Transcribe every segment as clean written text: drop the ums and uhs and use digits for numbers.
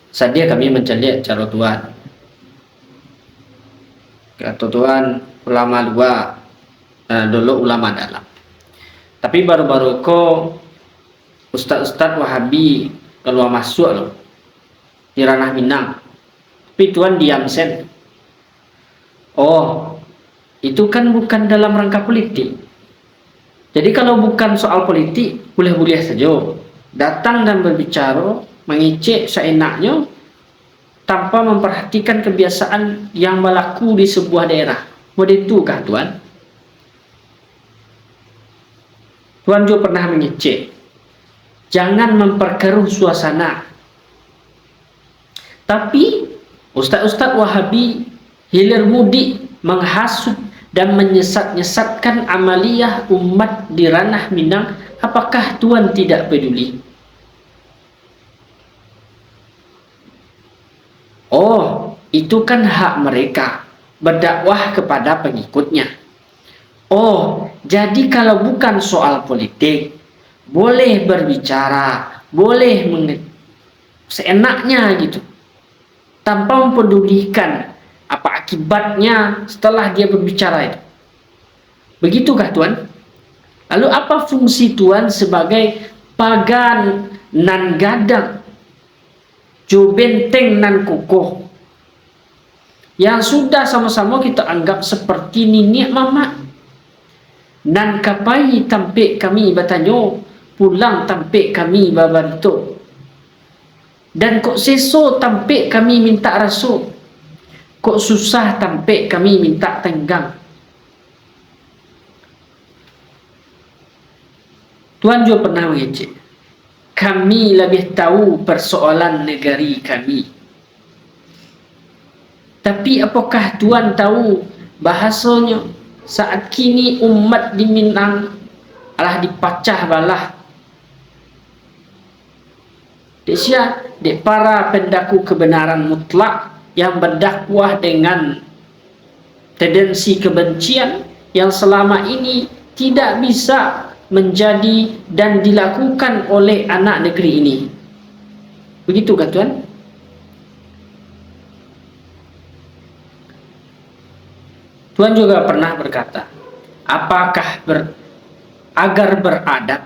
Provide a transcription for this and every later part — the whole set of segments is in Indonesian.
Sadia kami mencari cara Tuhan. Kata Tuhan ulama luar, dulu ulama dalam. Tapi baru-baru ustaz-ustaz Wahabi keluar masuk loh di ranah Minang. Tapi Tuhan diam sen. Oh, itu kan bukan dalam rangka politik. Jadi kalau bukan soal politik, boleh-boleh saja datang dan berbicara, mengicik seenaknya tanpa memperhatikan kebiasaan yang berlaku di sebuah daerah. Begitukah Tuhan? Tuhan juga pernah mengicik. Jangan memperkeruh suasana. Tapi ustaz-ustaz Wahabi hilir mudik menghasut dan menyesat-nyesatkan amaliyah umat di ranah Minang. Apakah Tuhan tidak peduli? Oh, itu kan hak mereka berdakwah kepada pengikutnya. Oh, jadi kalau bukan soal politik, boleh berbicara, boleh seenaknya gitu, tanpa mempedulikan apa akibatnya setelah dia berbicara itu. Begitukah Tuhan? Lalu apa fungsi Tuhan sebagai pagan nan gadang, jo benteng nan kokoh, yang sudah sama-sama kita anggap seperti nenek mama? Nan kapai tampik kami bertanyo, pulang tampik kami babarito. Dan kok seso tampik kami minta rasu, kok susah tampik kami minta tenggang. Tuhan juga pernah mengejek, kami lebih tahu persoalan negari kami. Tapi apakah Tuhan tahu bahasanya saat kini umat di Minang alah dipacah balah dek para pendaku kebenaran mutlak yang berdakwah dengan tendensi kebencian yang selama ini tidak bisa menjadi dan dilakukan oleh anak negeri ini. Begitu kan Tuhan? Tuhan juga pernah berkata, apakah agar beradab,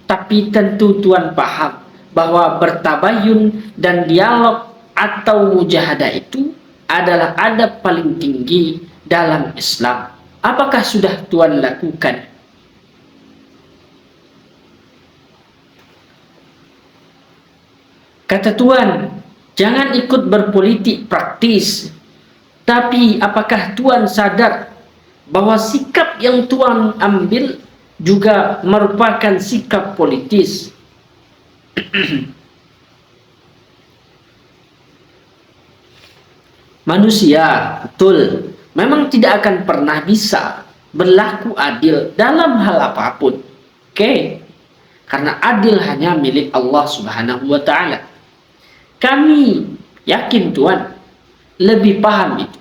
tapi tentu Tuhan paham bahwa bertabayun dan dialog atau mujahadah itu adalah adab paling tinggi dalam Islam. Apakah sudah Tuhan lakukan? Kata Tuhan, jangan ikut berpolitik praktis. Tapi apakah Tuhan sadar bahwa sikap yang Tuhan ambil juga merupakan sikap politis? Manusia, betul, memang tidak akan pernah bisa berlaku adil dalam hal apapun. Oke? Karena adil hanya milik Allah Subhanahu wa Ta'ala. Kami yakin Tuhan lebih paham itu.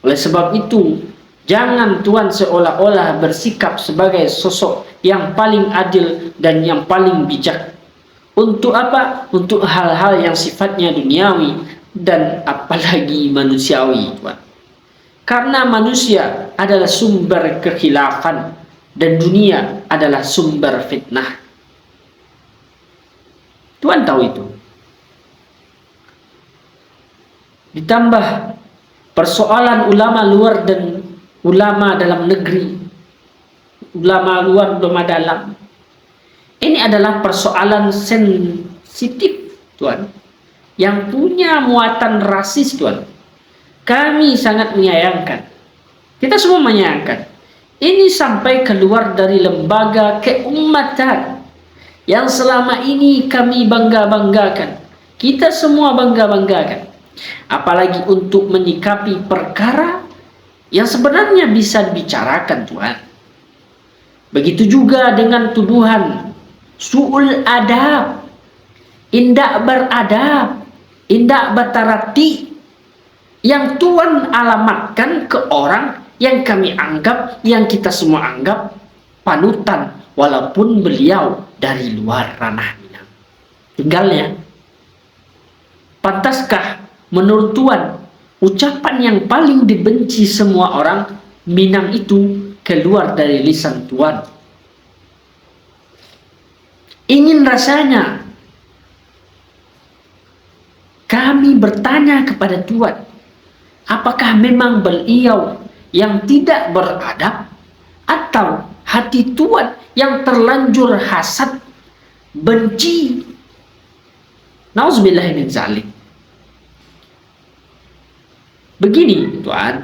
Oleh sebab itu, jangan Tuhan seolah-olah bersikap sebagai sosok yang paling adil dan yang paling bijak. Untuk apa? Untuk hal-hal yang sifatnya duniawi dan apalagi manusiawi, Tuhan. Karena manusia adalah sumber kekhilafan dan dunia adalah sumber fitnah. Tuhan tahu itu. Ditambah persoalan ulama luar dan ulama dalam negeri, ulama luar, ulama dalam, ini adalah persoalan sensitif Tuhan, yang punya muatan rasis Tuhan. Kami sangat menyayangkan, kita semua menyayangkan, ini sampai keluar dari lembaga keumatan yang selama ini kami bangga-banggakan, kita semua bangga-banggakan. Apalagi untuk menyikapi perkara yang sebenarnya bisa dibicarakan Tuhan. Begitu juga dengan tuduhan su'ul adab, indak beradab, indak bertarati, yang Tuhan alamatkan ke orang yang kami anggap, yang kita semua anggap panutan, walaupun beliau dari luar ranah Minang. Tinggalnya Pantaskah menurut Tuan ucapan yang paling dibenci semua orang Minang itu keluar dari lisan Tuan? Ingin rasanya kami bertanya kepada Tuan, apakah memang beliau yang tidak beradab, atau hati Tuan yang terlanjur hasad, benci? Nauzubillah min zalik. Begini Tuan,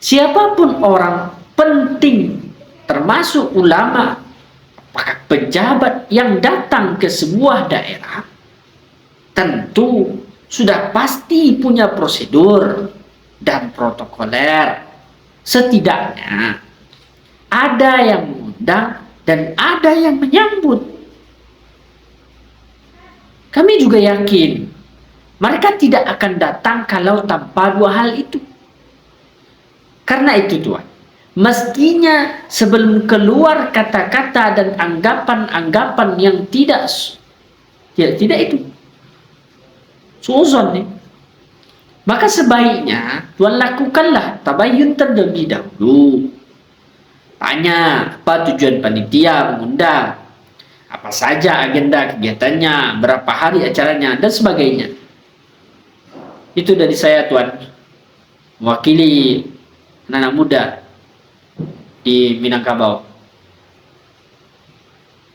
siapapun orang penting, termasuk ulama, apakah pejabat yang datang ke sebuah daerah, tentu sudah pasti punya prosedur dan protokoler. Setidaknya ada yang mengundang dan ada yang menyambut. Kami juga yakin mereka tidak akan datang kalau tanpa dua hal itu. Karena itu Tuan, mestinya sebelum keluar kata-kata dan anggapan-anggapan yang tidak itu suuzon nih, maka sebaiknya Tuan lakukanlah tabayun terlebih dahulu. Tanya apa tujuan panitia mengundang, apa saja agenda kegiatannya, berapa hari acaranya, dan sebagainya. Itu dari saya Tuan, mewakili anak-anak muda di Minangkabau.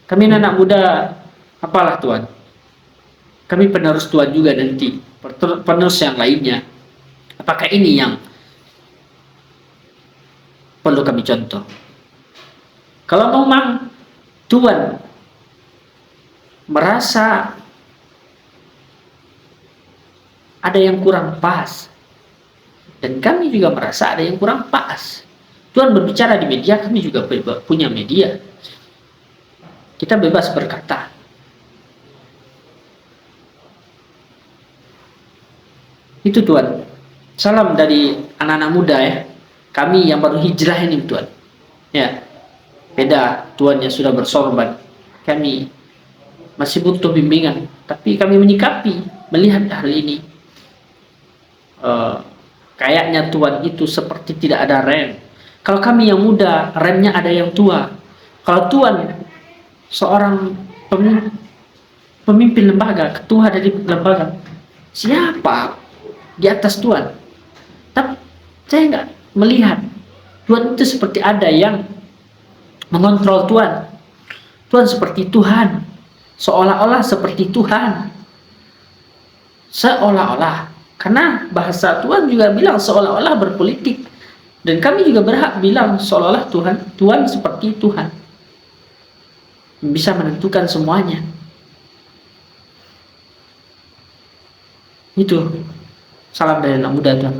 Kami anak muda, apalah Tuan, kami penerus Tuan juga nanti, penerus yang lainnya. Apakah ini yang perlu kami contoh? Kalau memang Tuan merasa ada yang kurang pas, dan kami juga merasa ada yang kurang pas, Tuan berbicara di media, kami juga punya media, kita bebas berkata. Itu Tuan, salam dari anak-anak muda ya, kami yang baru hijrah ini Tuan ya. Beda Tuan yang sudah bersorban, kami masih butuh bimbingan, tapi kami menyikapi, melihat hal ini, kayaknya Tuan itu seperti tidak ada rem. Kalau kami yang muda, remnya ada yang tua. Kalau Tuan seorang pemimpin lembaga, ketua dari lembaga, siapa di atas Tuan? Tapi saya nggak melihat Tuan itu seperti ada yang mengontrol Tuan. Tuan seperti Tuhan, seolah-olah seperti Tuhan, seolah-olah. Karena bahasa Tuhan juga bilang seolah-olah berpolitik, dan kami juga berhak bilang seolah-olah Tuhan seperti Tuhan, bisa menentukan semuanya. Itu salam dari anak muda Tuhan.